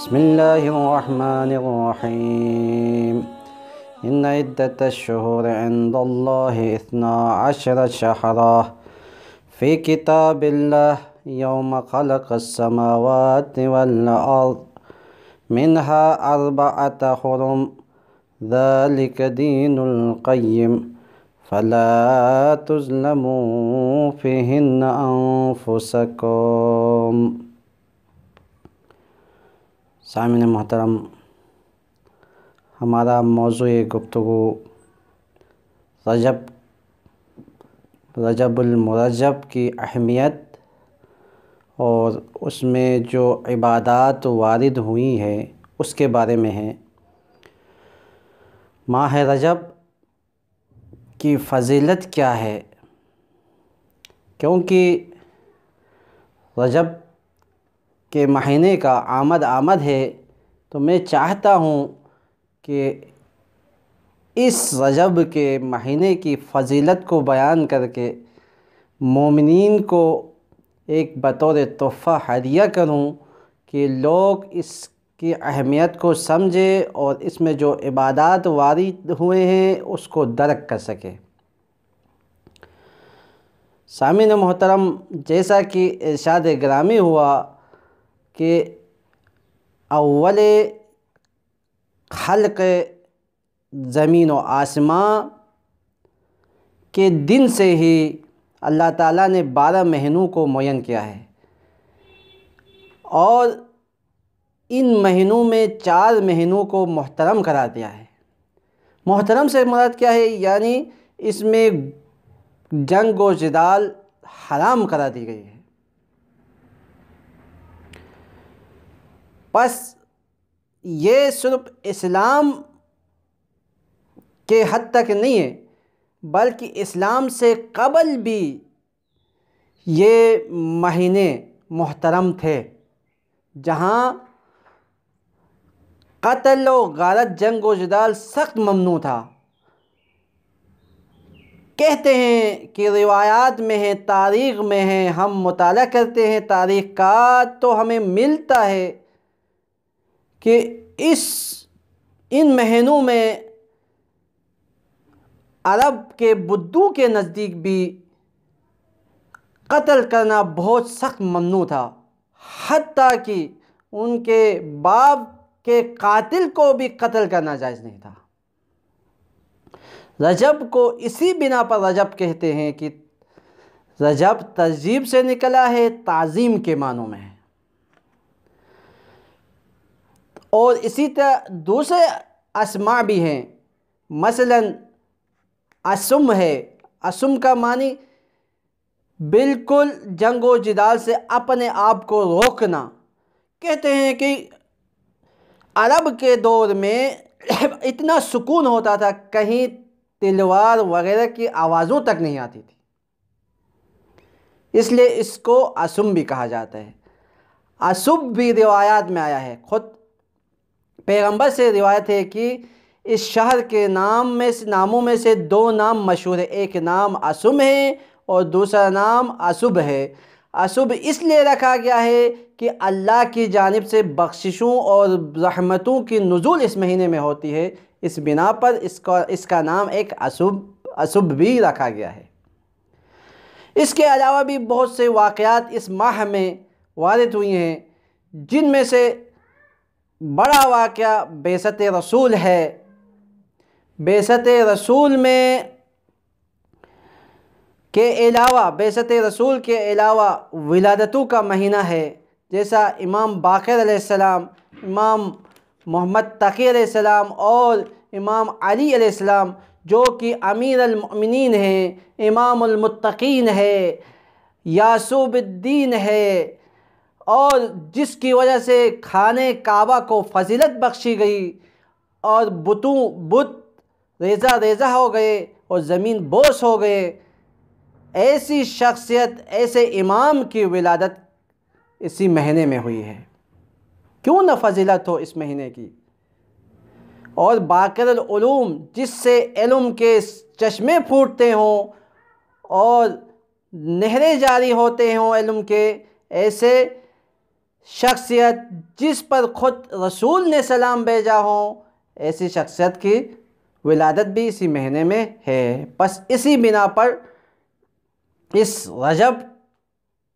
بسم الله الرحمن الرحيم إن عدة الشهور عند الله 12 شهرا في كتاب الله يوم خلق السماوات والأرض منها 4 حرم ذلك دين القيم فلا تظلموا فيهن أنفسكم۔ سامعین محترم، ہمارا موضوع گفتگو رجب المرجب کی اہمیت اور اس میں جو عبادات وارد ہوئی ہیں اس کے بارے میں ہے۔ ماہ رجب کی فضیلت کیا ہے؟ کیونکہ رجب کے مہینے کا آمد ہے، تو میں چاہتا ہوں کہ اس رجب کے مہینے کی فضیلت کو بیان کر کے مومنین کو ایک بطور تحفہ ہدیہ کروں کہ لوگ اس کی اہمیت کو سمجھے اور اس میں جو عبادات وارد ہوئے ہیں اس کو درک کر سکے۔ سامعین محترم، جیسا کہ ارشاد گرامی ہوا کہ اول خلق زمین و آسمان کے دن سے ہی اللہ تعالیٰ نے 12 مہینوں کو معین کیا ہے، اور ان مہینوں میں 4 مہینوں کو محترم قرار دیا ہے۔ محترم سے مراد کیا ہے؟ یعنی اس میں جنگ و جدال حرام قرار دی گئی ہے۔ پس یہ صرف اسلام کے حد تک نہیں ہے، بلکہ اسلام سے قبل بھی یہ مہینے محترم تھے، جہاں قتل و غارت، جنگ و جدال سخت ممنوع تھا۔ کہتے ہیں کہ روایات میں ہیں، تاریخ میں ہیں، ہم مطالعہ کرتے ہیں تاریخ کا تو ہمیں ملتا ہے کہ ان مہینوں میں عرب کے بدو کے نزدیک بھی قتل کرنا بہت سخت ممنوع تھا، حتیٰ کہ ان کے باپ کے قاتل کو بھی قتل کرنا جائز نہیں تھا۔ رجب کو اسی بنا پر رجب کہتے ہیں کہ رجب ترجیب سے نکلا ہے، تعظیم کے معنوں میں ہے۔ اور اسی طرح دوسرے اسماء بھی ہیں، مثلا اسم ہے۔ اسم کا معنی بالکل جنگ و جدال سے اپنے آپ کو روکنا۔ کہتے ہیں کہ عرب کے دور میں اتنا سکون ہوتا تھا، کہیں تلوار وغیرہ کی آوازوں تک نہیں آتی تھی، اس لیے اس کو اسم بھی کہا جاتا ہے۔ اسب بھی روایات میں آیا ہے، خود پیغمبر سے روایت ہے کہ اس شہر کے ناموں میں سے 2 نام مشہور ہیں، ایک نام اسم ہے اور دوسرا نام اسب ہے۔ اسب اس لیے رکھا گیا ہے کہ اللہ کی جانب سے بخششوں اور رحمتوں کی نزول اس مہینے میں ہوتی ہے، اس بنا پر اس کا نام ایک اسب بھی رکھا گیا ہے۔ اس کے علاوہ بھی بہت سے واقعات اس ماہ میں وارد ہوئی ہیں، جن میں سے بڑا واقعہ بعثت رسول ہے۔ بعثت رسول کے علاوہ ولادتوں کا مہینہ ہے، جیسا امام باقر علیہ السلام، امام محمد تقی علیہ السلام اور امام علی علیہ السلام، جو کہ امیر المؤمنین ہیں، امام المتقین ہے، یعصوب الدین ہے، اور جس کی وجہ سے خانہ کعبہ کو فضیلت بخشی گئی اور بت ریزہ ریزہ ہو گئے اور زمین بوس ہو گئے۔ ایسی شخصیت، ایسے امام کی ولادت اسی مہینے میں ہوئی ہے، کیوں نہ فضیلت ہو اس مہینے کی۔ اور باقر العلوم، جس سے علم کے چشمے پھوٹتے ہوں اور نہریں جاری ہوتے ہوں علم کے، ایسے شخصیت جس پر خود رسول نے سلام بھیجا ہوں، ایسی شخصیت کی ولادت بھی اسی مہینے میں ہے۔ بس اسی بنا پر اس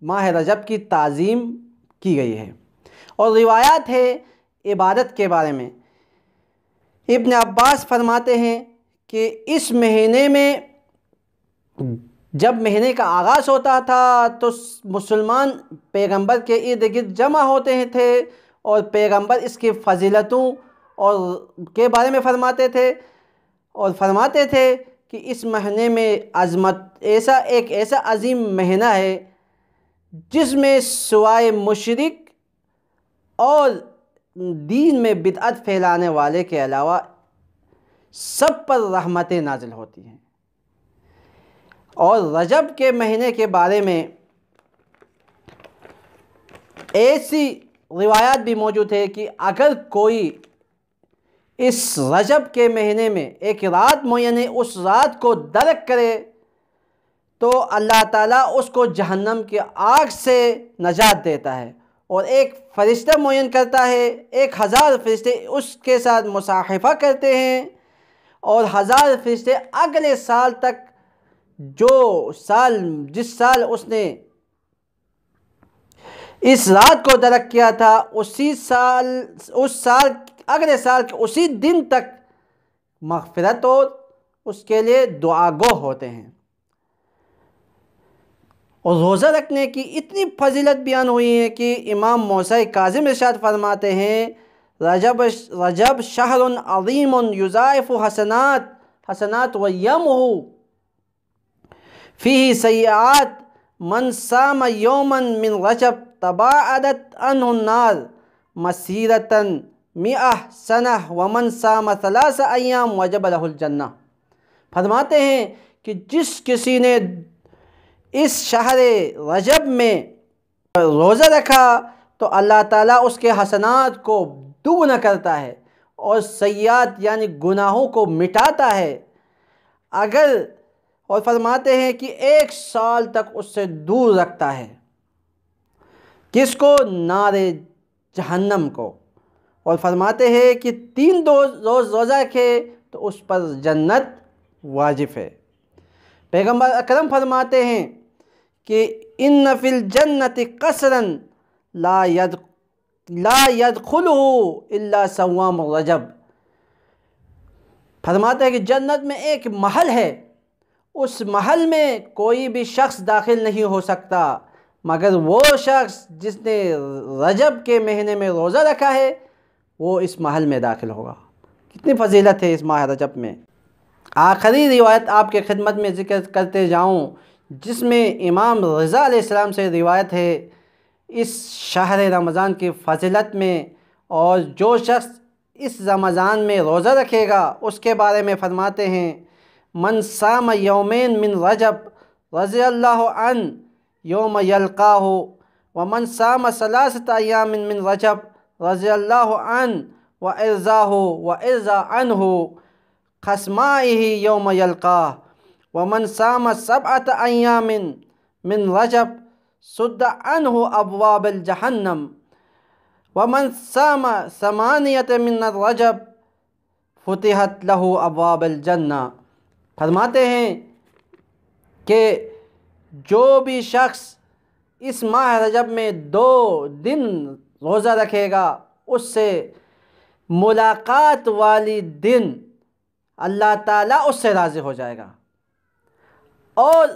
ماہ رجب کی تعظیم کی گئی ہے۔ اور روایات ہے عبادت کے بارے میں۔ ابن عباس فرماتے ہیں کہ اس مہینے میں جب مہینے کا آغاز ہوتا تھا تو مسلمان پیغمبر کے ارد گرد جمع ہوتے تھے اور پیغمبر اس کی فضیلتوں اور کے بارے میں فرماتے تھے، اور فرماتے تھے کہ اس مہینے میں ایک ایسا عظیم مہینہ ہے جس میں سوائے مشرک اور دین میں بدعت پھیلانے والے کے علاوہ سب پر رحمتیں نازل ہوتی ہیں۔ اور رجب کے مہینے کے بارے میں ایسی روایات بھی موجود ہے کہ اگر کوئی اس رجب کے مہینے میں ایک رات معین ہے، اس رات کو درک کرے تو اللہ تعالیٰ اس کو جہنم کی آگ سے نجات دیتا ہے، اور ایک فرشتہ معین کرتا ہے، 1000 فرشتے اس کے ساتھ مصاحبہ کرتے ہیں، اور 1000 فرشتے اگلے سال تک جس سال اس نے اس رات کو درک کیا تھا اگلے سال کے اسی دن تک مغفرت اور اس کے لیے دعا گو ہوتے ہیں۔ اور روزہ رکھنے کی اتنی فضیلت بیان ہوئی ہے کہ امام موسیٰ کاظم ارشاد فرماتے ہیں رجب شہر عظیم یضاعف حسنات ویمحو فیہ سیئات من صام یوما من رجب تباعدت عنہ النار مسیرۃ 100 سنہ ومن صام 3 ایام وجب لہ الجنہ۔ فرماتے ہیں کہ جس کسی نے اس شہر رجب میں روزہ رکھا تو اللہ تعالیٰ اس کے حسنات کو دوگنا کرتا ہے اور سیئات یعنی گناہوں کو مٹاتا ہے، اور فرماتے ہیں کہ 1 سال تک اس سے دور رکھتا ہے، کس کو؟ نار جہنم کو۔ اور فرماتے ہیں کہ 3 روز روزہ رکھے تو اس پر جنت واجب ہے۔ پیغمبر اکرم فرماتے ہیں کہ ان فی الجنت قصرا لا يدخلہ الا صوام الرجب۔ فرماتے ہیں کہ جنت میں ایک محل ہے، اس محل میں کوئی بھی شخص داخل نہیں ہو سکتا مگر وہ شخص جس نے رجب کے مہینے میں روزہ رکھا ہے، وہ اس محل میں داخل ہوگا۔ کتنی فضیلت ہے اس ماہ رجب میں۔ آخری روایت آپ کے خدمت میں ذکر کرتے جاؤں، جس میں امام رضا علیہ السلام سے روایت ہے اس شہر رمضان کی فضیلت میں، اور جو شخص اس رمضان میں روزہ رکھے گا اس کے بارے میں فرماتے ہیں من صام یومین من رجب رضی اللہ عنہ یوم یلقاہ ومن صام 3 ایام من رجب رضی اللہ عنہ وارضاہ وارضا عنہ خصمائہ یوم یلقاہ ومن صام 7 ایام من رجب سد عنہ ابواب الجہنم ومن صام 8 من الرجب فتحت لہ ابواب الجنہ۔ فرماتے ہیں کہ جو بھی شخص اس ماہ رجب میں 2 دن روزہ رکھے گا اس سے ملاقات والی دن اللہ تعالیٰ اس سے راضی ہو جائے گا، اور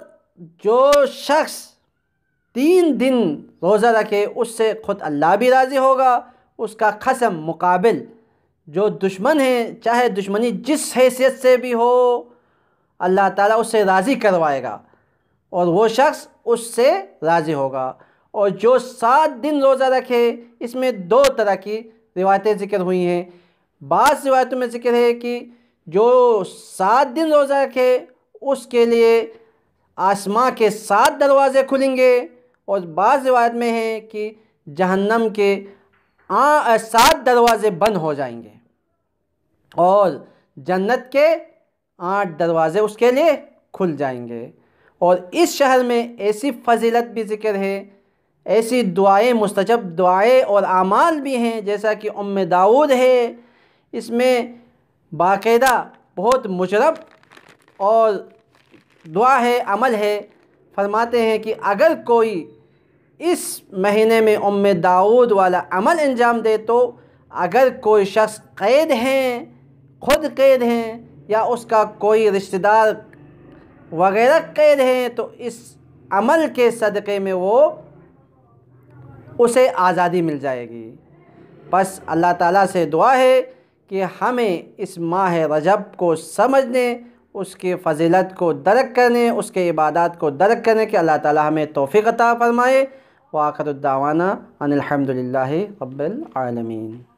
جو شخص 3 دن روزہ رکھے اس سے خود اللہ بھی راضی ہوگا، اس کا خصم مقابل جو دشمن ہے، چاہے دشمنی جس حیثیت سے بھی ہو، اللہ تعالیٰ اس سے راضی کروائے گا اور وہ شخص اس سے راضی ہوگا۔ اور جو 7 دن روزہ رکھے، اس میں 2 طرح کی روایتیں ذکر ہوئی ہیں۔ بعض روایتوں میں ذکر ہے کہ جو 7 دن روزہ رکھے اس کے لیے آسمان کے 7 دروازے کھلیں گے، اور بعض روایت میں ہے کہ جہنم کے 7 دروازے بند ہو جائیں گے، اور جنت کے 8 دروازے اس کے لیے کھل جائیں گے۔ اور اس شہر میں ایسی فضیلت بھی ذکر ہے، ایسی دعائیں مستجب دعائیں اور اعمال بھی ہیں، جیسا کہ داؤد ہے، اس میں باقاعدہ بہت مجرب اور دعا ہے، عمل ہے۔ فرماتے ہیں کہ اگر کوئی اس مہینے میں داؤد والا عمل انجام دے تو اگر کوئی شخص قید ہیں، خود قید ہیں، یا اس کا کوئی رشتہ دار وغیرہ قید ہیں، تو اس عمل کے صدقے میں وہ اسے آزادی مل جائے گی۔ بس اللہ تعالیٰ سے دعا ہے کہ ہمیں اس ماہ رجب کو سمجھنے، اس کی فضیلت کو درک کرنے، اس کے عبادات کو درک کرنے کہ اللہ تعالیٰ ہمیں توفیق عطا فرمائے۔ وآخر الدعوانا ان الحمد للہ رب العالمین۔